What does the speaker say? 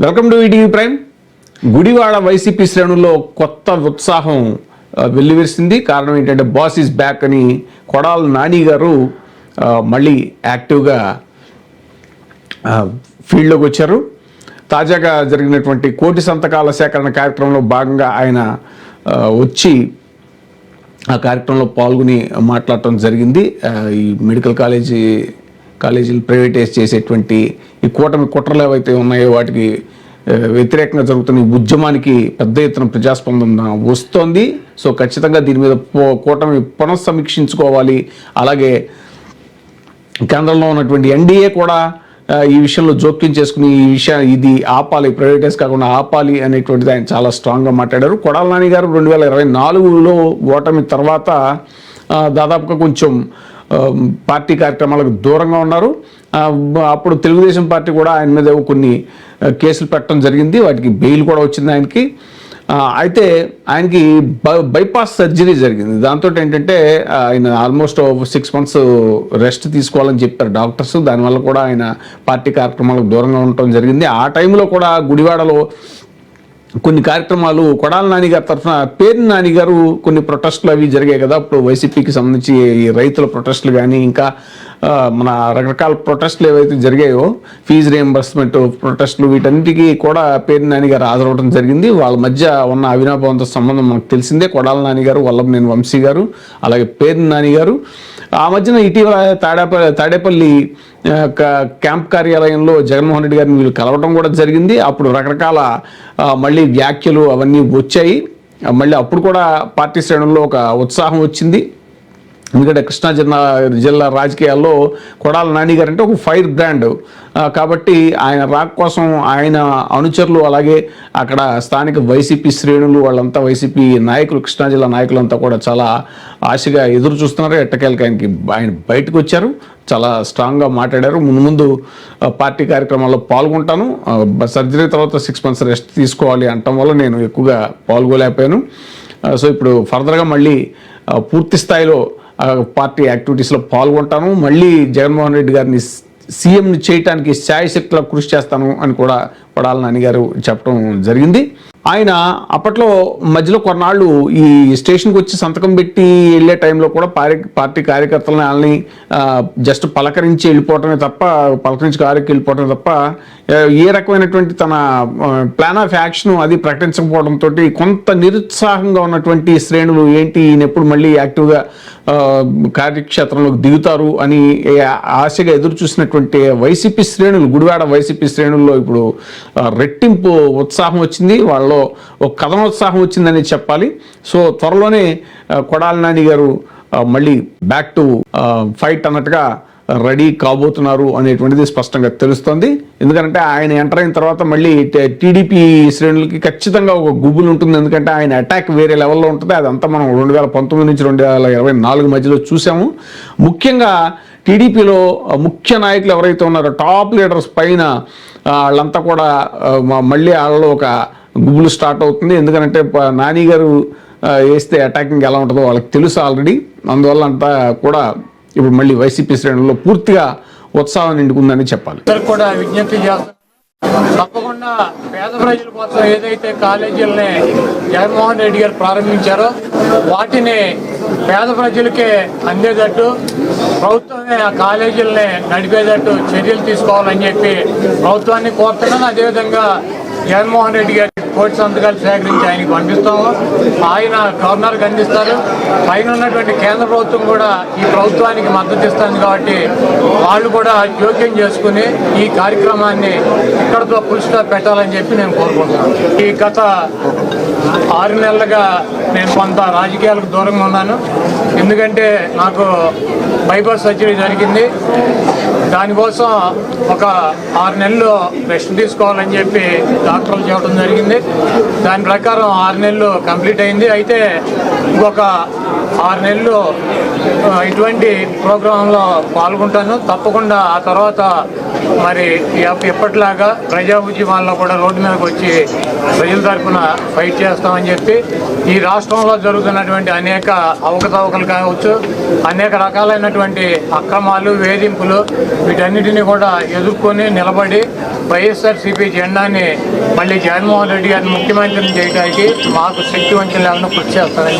Welcome to ETV Prime. Gudivada YCP శ్రేణుల్లో కొత్త ఉత్సాహం వెల్లివిరిసింది. కారణం ఏంటంటే బాస్ ఈజ్ బ్యాక్ అని కొడాల నాని గారు మళ్ళీ యాక్టివ్గా ఫీల్డ్లోకి వచ్చారు. తాజాగా జరిగినటువంటి కోటి సంతకాల సేకరణ కార్యక్రమంలో భాగంగా ఆయన వచ్చి ఆ కార్యక్రమంలో పాల్గొని మాట్లాడటం జరిగింది. ఈ మెడికల్ కాలేజీలు ప్రైవేటైజ్ చేసేటువంటి ఈ కూటమి కుట్రలు ఏవైతే ఉన్నాయో వాటికి వ్యతిరేకంగా జరుగుతున్న ఈ ఉద్యమానికి పెద్ద ఎత్తున ప్రజాస్పందన వస్తోంది. సో ఖచ్చితంగా దీని మీద కూటమి పునఃసమీక్షించుకోవాలి. అలాగే కేంద్రంలో ఉన్నటువంటి ఎన్డీఏ కూడా ఈ విషయంలో జోక్యం చేసుకుని ఇది ఆపాలి, ప్రైవేటైజ్ కాకుండా ఆపాలి అనేటువంటిది ఆయన చాలా స్ట్రాంగ్గా మాట్లాడారు. కొడాల నాని గారు 2024లో ఓటమి తర్వాత దాదాపుగా కొంచెం పార్టీ కార్యక్రమాలకు దూరంగా ఉన్నారు. అప్పుడు తెలుగుదేశం పార్టీ కూడా ఆయన మీద కొన్ని కేసులు పెట్టడం జరిగింది. వాటికి బెయిల్ కూడా వచ్చింది ఆయనకి. అయితే ఆయనకి బైపాస్ సర్జరీ జరిగింది. దాంతో ఏంటంటే ఆయన ఆల్మోస్ట్ 6 months రెస్ట్ తీసుకోవాలని చెప్పారు డాక్టర్స్. దానివల్ల కూడా ఆయన పార్టీ కార్యక్రమాలకు దూరంగా ఉండటం జరిగింది. ఆ టైంలో కూడా గుడివాడలో కొన్ని కార్యక్రమాలు కొడాల నాని గారి తరఫున పేర్ని నాని గారు కొన్ని ప్రొటెస్టులు అవి జరిగాయి కదా. అప్పుడు వైసీపీకి సంబంధించి రైతుల ప్రొటెస్టులు కానీ ఇంకా మన రకరకాల ప్రొటెస్టులు ఏవైతే జరిగాయో ఫీజు రియంబర్స్మెంట్ ప్రొటెస్టులు వీటన్నిటికీ కూడా పేర్ని నాని గారు హాజరవడం జరిగింది. వాళ్ళ మధ్య ఉన్న అవినాభావంతో సంబంధం మనకు తెలిసిందే. కొడాల నాని గారు, వల్లభనేని వంశీ గారు, అలాగే పేర్ని నాని గారు ఆ మధ్యన ఇటీవల తాడేపల్లి క్యాంప్ కార్యాలయంలో జగన్మోహన్ రెడ్డి గారిని వీళ్ళు కలవడం కూడా జరిగింది. అప్పుడు రకరకాల మళ్ళీ వ్యాఖ్యలు అవన్నీ వచ్చాయి. మళ్ళీ అప్పుడు కూడా పార్టీ శ్రేణుల్లో ఒక ఉత్సాహం వచ్చింది. ఎందుకంటే కృష్ణా జిల్లా రాజకీయాల్లో కొడాల నాని గారు అంటే ఒక ఫైర్ బ్రాండ్ కాబట్టి ఆయన రాక కోసం ఆయన అనుచరులు అలాగే అక్కడ స్థానిక వైసీపీ శ్రేణులు వాళ్ళంతా వైసీపీ నాయకులు కృష్ణా జిల్లా నాయకులంతా కూడా చాలా ఆశగా ఎదురు చూస్తున్నారు. ఎట్టకేలకు ఆయన బయటకు వచ్చారు, చాలా స్ట్రాంగ్గా మాట్లాడారు. ముందు పార్టీ కార్యక్రమాల్లో పాల్గొంటాను, సర్జరీ తర్వాత 6 months రెస్ట్ తీసుకోవాలి అనటం వల్ల నేను ఎక్కువగా పాల్గొలేకపోయాను. సో ఇప్పుడు ఫర్దర్గా మళ్ళీ పూర్తి స్థాయిలో పార్టీ యాక్టివిటీస్లో పాల్గొంటాను, మళ్ళీ జగన్మోహన్ రెడ్డి గారిని సీఎంని చేయటానికి శాయశక్తిలో కృషి చేస్తాను అని కూడా కొడాల నాని గారు చెప్పడం జరిగింది. ఆయన అప్పట్లో మధ్యలో కొన్నాళ్ళు ఈ స్టేషన్కి వచ్చి సంతకం పెట్టి వెళ్ళే టైంలో కూడా పార్టీ కార్యకర్తలని వాళ్ళని జస్ట్ పలకరించి వెళ్ళిపోవటమే తప్ప, పలకరించి కారుకి వెళ్ళిపోవటమే తప్ప ఏ రకమైనటువంటి తన ప్లాన్ ఆఫ్ యాక్షన్ అది ప్రకటించకపోవడంతో కొంత నిరుత్సాహంగా ఉన్నటువంటి శ్రేణులు ఏంటి ఈయన ఎప్పుడు మళ్ళీ యాక్టివ్గా కార్యక్షేత్రంలోకి దిగుతారు అని ఆశగా ఎదురు చూసినటువంటి వైసీపీ శ్రేణులు, గుడివాడ వైసీపీ శ్రేణుల్లో ఇప్పుడు రెట్టింపు ఉత్సాహం వచ్చింది. వాళ్ళలో ఒక కథనోత్సాహం వచ్చిందని చెప్పాలి. సో త్వరలోనే కొడాల నాని గారు మళ్ళీ బ్యాక్ టు ఫైట్ అన్నట్టుగా రెడీ కాబోతున్నారు అనేటువంటిది స్పష్టంగా తెలుస్తుంది. ఎందుకంటే ఆయన ఎంటర్ అయిన తర్వాత మళ్ళీ టీడీపీ శ్రేణులకి ఖచ్చితంగా ఒక గుబులు ఉంటుంది. ఎందుకంటే ఆయన అటాక్ వేరే లెవెల్లో ఉంటుంది. అదంతా మనం 2019 నుంచి 2024 మధ్యలో చూసాము. ముఖ్యంగా టీడీపీలో ముఖ్య నాయకులు ఎవరైతే ఉన్నారో టాప్ లీడర్స్ పైన వాళ్ళంతా కూడా మళ్ళీ వాళ్ళలో ఒక గుబులు స్టార్ట్ అవుతుంది. ఎందుకంటే నాని గారు వేస్తే అటాకింగ్ ఎలా ఉంటుందో వాళ్ళకి తెలుసు ఆల్రెడీ. అందువల్ల అంతా కూడా ఇప్పుడు మళ్ళీ వైసీపీ శ్రేణుల్లో పూర్తిగా ఉత్సాహం నిండుకుందని చెప్పాలి. కూడా విజ్ఞప్తి చేస్తారు, తప్పకుండా పేద ప్రజల కోసం ఏదైతే కాలేజీలని జగన్మోహన్ రెడ్డి గారు ప్రారంభించారో వాటిని పేద ప్రజలకే అందేటట్టు ప్రభుత్వమే ఆ కాలేజీలని నడిపేటట్టు చర్యలు తీసుకోవాలని చెప్పి ప్రభుత్వాన్ని కోరుతున్నాను. అదేవిధంగా జగన్మోహన్ రెడ్డి గారి కోటి సంతకాలు సేకరించి ఆయనకి పంపిస్తాము, ఆయన గవర్నర్కి అందిస్తారు. పైన ఉన్నటువంటి కేంద్ర ప్రభుత్వం కూడా ఈ ప్రభుత్వానికి మద్దతు ఇస్తుంది కాబట్టి వాళ్ళు కూడా జోక్యం చేసుకుని ఈ కార్యక్రమాన్ని ఇక్కడతో ఫుల్ స్టాప్ పెట్టాలని చెప్పి నేను కోరుకుంటున్నాను. ఈ గత 6 నెలలుగా నేను కొంత రాజకీయాలకు దూరంగా ఉన్నాను. ఎందుకంటే నాకు బైపాస్ సర్జరీ జరిగింది. దానికోసం ఒక 6 నెలలు రెస్ట్ తీసుకోవాలని చెప్పి డాక్టర్లు చెప్పడం జరిగింది. దాని ప్రకారం 6 నెలలు కంప్లీట్ అయింది. అయితే ఇంకొక 6 నెలలు ఇటువంటి ప్రోగ్రాంలో పాల్గొంటాను. తప్పకుండా ఆ తర్వాత మరి ఎప్పటిలాగా ప్రజా ఉద్యమాల్లో కూడా రోడ్డు మీదకి వచ్చి ప్రజల తరఫున ఫైట్ చేస్తామని చెప్పి ఈ రాష్ట్రంలో జరుగుతున్నటువంటి అనేక అవకతవకలు కావచ్చు, అనేక రకాలైనటువంటి అక్రమాలు, వేధింపులు వీటన్నిటినీ కూడా ఎదుర్కొని నిలబడి వైఎస్ఆర్సీపీ జెండాని మళ్ళీ జగన్మోహన్ రెడ్డి గారిని ముఖ్యమంత్రిని చేయడానికి మాకు శక్తివంతం లేకుండా కృషి చేస్తారని